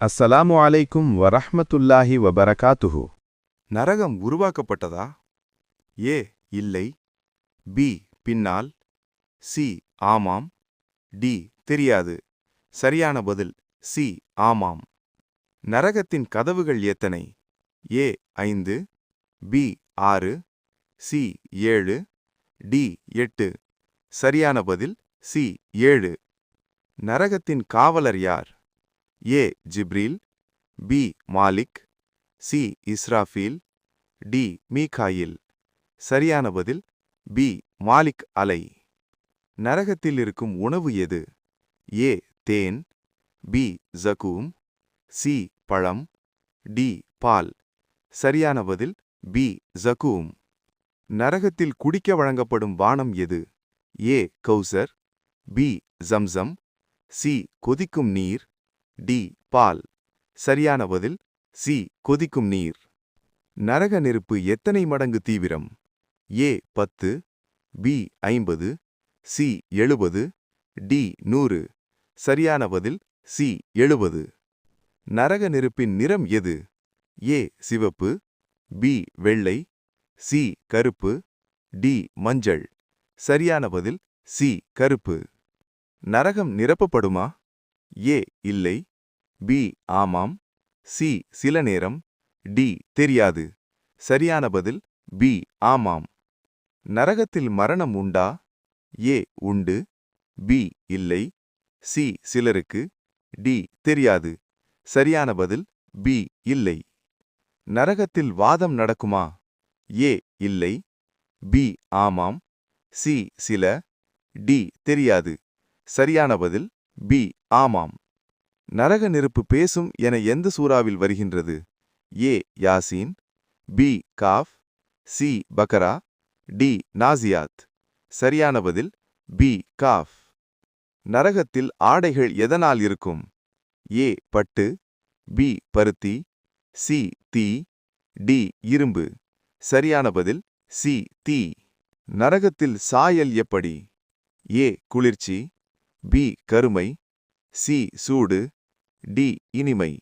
அஸ்ஸலாமு அலைக்கும் வரஹ்மத்துல்லாஹி வபரகாத்துஹு. நரகம் உருவாக்கப்பட்டதா? ஏ இல்லை, பி பின்னால், சி ஆமாம், டி தெரியாது. சரியான பதில் சி ஆமாம். நரகத்தின் கதவுகள் எத்தனை? A 5, B 6, C 7, D 8. சரியான பதில் சி 7. நரகத்தின் காவலர் யார்? A Jibreel, B Malik, C Israfil, D Mikail. சரியான பதில் பி மாலிக் அலை. நரகத்தில் இருக்கும் உணவு எது? ஏ தேன், பி ஜகூம், சி பழம், டி பால். சரியான பதில் பி ஜகூம். நரகத்தில் குடிக்க வழங்கப்படும் பானம் எது? ஏ கௌசர், பி ஜம்சம், சி கொதிக்கும் நீர், டி பால். சரியான பதில் சி கொதிக்கும் நீர். நரக நெருப்பு எத்தனை மடங்கு தீவிரம்? ஏ 10, பி 50, சி 70, டி 100. சரியான பதில் சி 70. நரக நெருப்பின் நிறம் எது? ஏ சிவப்பு, பி வெள்ளை, சி கருப்பு, டி மஞ்சள். சரியான பதில் சி கருப்பு. நரகம் நிரப்பப்படுமா? ஏ இல்லை, பி ஆமாம், சி சில நேரம், டி தெரியாது. சரியான பதில் பி ஆமாம். நரகத்தில் மரணம் உண்டா? ஏ உண்டு, பி இல்லை, சி சிலருக்கு, டி தெரியாது. சரியான பதில் பி இல்லை. நரகத்தில் வாதம் நடக்குமா? ஏ இல்லை, பி ஆமாம், சி சில, டி தெரியாது. சரியான பதில் பி ஆமாம். நரக நெருப்பு பேசும் என எந்த சூறாவில் வருகின்றது? ஏ யாசீன், பி காஃப், சி பக்கரா, டி நாசியாத். சரியான பதில் பி காஃப். நரகத்தில் ஆடைகள் எதனால் இருக்கும்? ஏ பட்டு, பி பருத்தி, சி தீ, டி இரும்பு. சரியான பதில் சி தீ. நரகத்தில் சாயல் எப்படி? ஏ குளிர்ச்சி, பி கருமை, சி சூடு, டி இனிமை.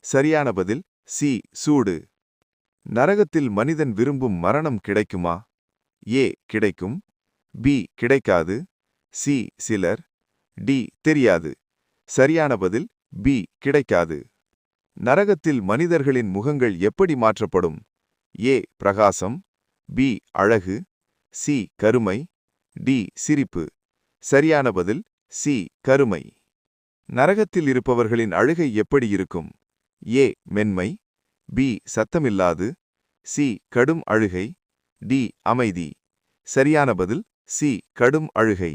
சரியான பதில் சி சூடு. நரகத்தில் மனிதன் விரும்பும் மரணம் கிடைக்குமா? ஏ கிடைக்கும், பி கிடைக்காது, சி சிலர், டி தெரியாது. சரியான பதில் பி கிடைக்காது. நரகத்தில் மனிதர்களின் முகங்கள் எப்படி மாற்றப்படும்? ஏ பிரகாசம், பி அழகு, சி கருமை, டி சிரிப்பு. சரியான பதில் சி கருமை. நரகத்தில் இருப்பவர்களின் அழுகை எப்படி இருக்கும்? ஏ மென்மை, பி சத்தமில்லாது, சி கடும் அழுகை, டி அமைதி. சரியான பதில் சி கடும் அழுகை.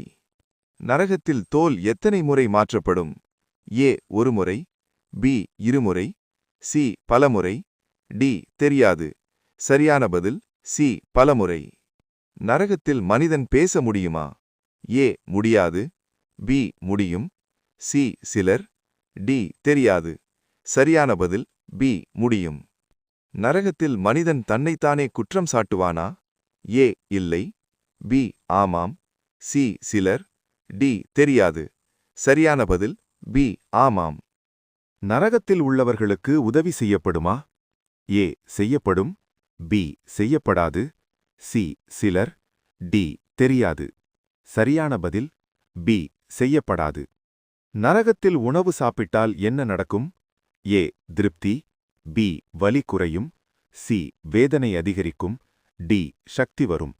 நரகத்தில் தோல் எத்தனை முறை மாற்றப்படும்? ஏ ஒரு முறை, பி இருமுறை, சி பலமுறை, டி தெரியாது. சரியான பதில் சி பலமுறை. நரகத்தில் மனிதன் பேச முடியுமா? ஏ முடியாது, பி முடியும், சி சிலர், டி தெரியாது. சரியான பதில் பி முடியும். நரகத்தில் மனிதன் தன்னைத்தானே குற்றம் சாட்டுவானா? ஏ இல்லை, பி ஆமாம், சி சிலர், டி தெரியாது. சரியான பதில் பி ஆமாம். நரகத்தில் உள்ளவர்களுக்கு உதவி செய்யப்படுமா? ஏ செய்யப்படும், பி செய்யப்படாது, சி சிலர், டி தெரியாது. சரியான பதில் பி செய்யப்படாது. நரகத்தில் உணவு சாப்பிட்டால் என்ன நடக்கும்? ஏ திருப்தி, பி வலி குறையும், சி வேதனை அதிகரிக்கும், டி சக்தி வரும்.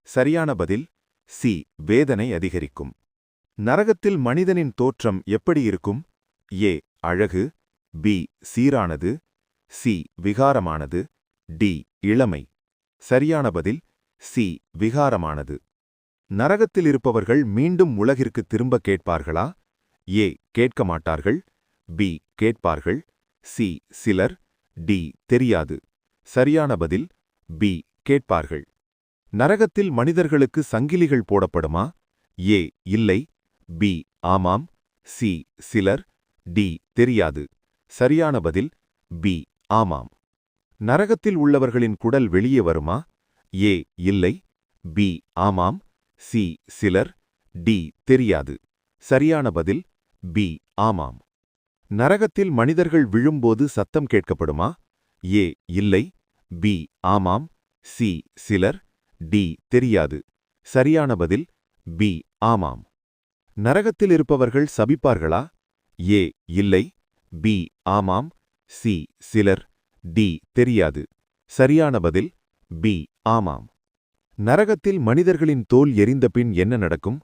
சரியான பதில் சி வேதனை அதிகரிக்கும். நரகத்தில் மனிதனின் தோற்றம் எப்படி இருக்கும்? ஏ அழகு, பி சீரானது, சி விகாரமானது, டி இளமை. சரியான பதில் சி விகாரமானது. நரகத்தில் இருப்பவர்கள் மீண்டும் உலகிற்கு திரும்ப கேட்பார்களா? ஏ கேட்க மாட்டார்கள், பி கேட்பார்கள், சி சிலர், டி தெரியாது. சரியான பதில் பி கேட்பார்கள். நரகத்தில் மனிதர்களுக்கு சங்கிலிகள் போடப்படுமா? ஏ இல்லை, பி ஆமாம், சி சிலர், டி தெரியாது. சரியான பதில் பி ஆமாம். நரகத்தில் உள்ளவர்களின் குடல் வெளியே வருமா? ஏ இல்லை, பி ஆமாம், சி சிலர், டி தெரியாது. சரியான பதில் பி ஆமாம். நரகத்தில் மனிதர்கள் விழும்போது சத்தம் கேட்கப்படுமா? ஏ இல்லை, பி ஆமாம், சி சிலர், டி தெரியாது. சரியான பதில் பி ஆமாம். நரகத்தில் இருப்பவர்கள் சபிப்பார்களா? ஏ இல்லை, பி ஆமாம், சி சிலர், டி தெரியாது. சரியான பதில் பி ஆமாம். நரகத்தில் மனிதர்களின் தோல் எரிந்த பின் என்ன நடக்கும்?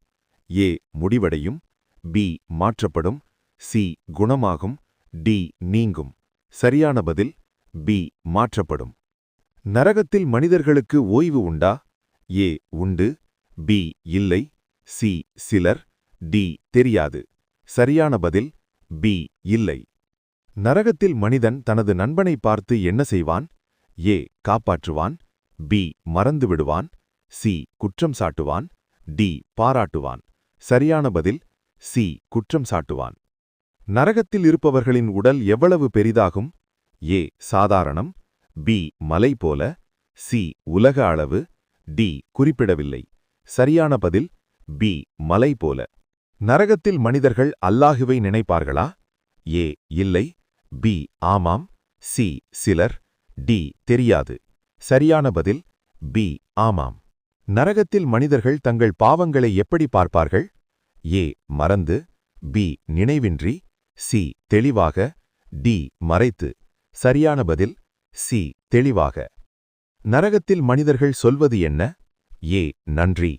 ஏ முடிவடையும், பி மாற்றப்படும், சி குணமாகும், டி நீங்கும். சரியான பதில் பி மாற்றப்படும். நரகத்தில் மனிதர்களுக்கு ஓய்வு உண்டா? ஏ உண்டு, பி இல்லை, சி சிலர், டி தெரியாது. சரியான பதில் பி இல்லை. நரகத்தில் மனிதன் தனது நண்பனை பார்த்து என்ன செய்வான்? ஏ காப்பாற்றுவான், பி மறந்து விடுவான், சி குற்றம் சாட்டுவான், டி பாராட்டுவான். சரியான பதில் சி குற்றம் சாட்டுவான். நரகத்தில் இருப்பவர்களின் உடல் எவ்வளவு பெரிதாகும்? ஏ சாதாரணம், பி மலை போல, சி உலக அளவு, டி குறிப்பிடவில்லை. சரியான பதில் பி மலை போல. நரகத்தில் மனிதர்கள் அல்லாஹுவை நினைப்பார்களா? ஏ இல்லை, பி ஆமாம், சி சிலர், டி தெரியாது. சரியான பதில் பி ஆமாம். நரகத்தில் மனிதர்கள் தங்கள் பாவங்களை எப்படி பார்ப்பார்கள்? ஏ மறந்து, பி நினைவின்றி, சி தெளிவாக, டி மறைத்து. சரியான பதில் சி தெளிவாக. நரகத்தில் மனிதர்கள் சொல்வது என்ன? ஏ நன்றி,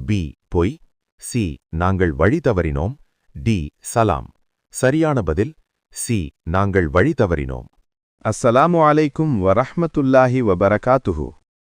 பி பொய், சி நாங்கள் வழி தவறினோம், டி சலாம். சரியான பதில் சி நாங்கள் வழி தவறினோம். அஸ்ஸலாமு அலைக்கும் வரஹ்மத்துல்லாஹி வபரகாத்துஹு.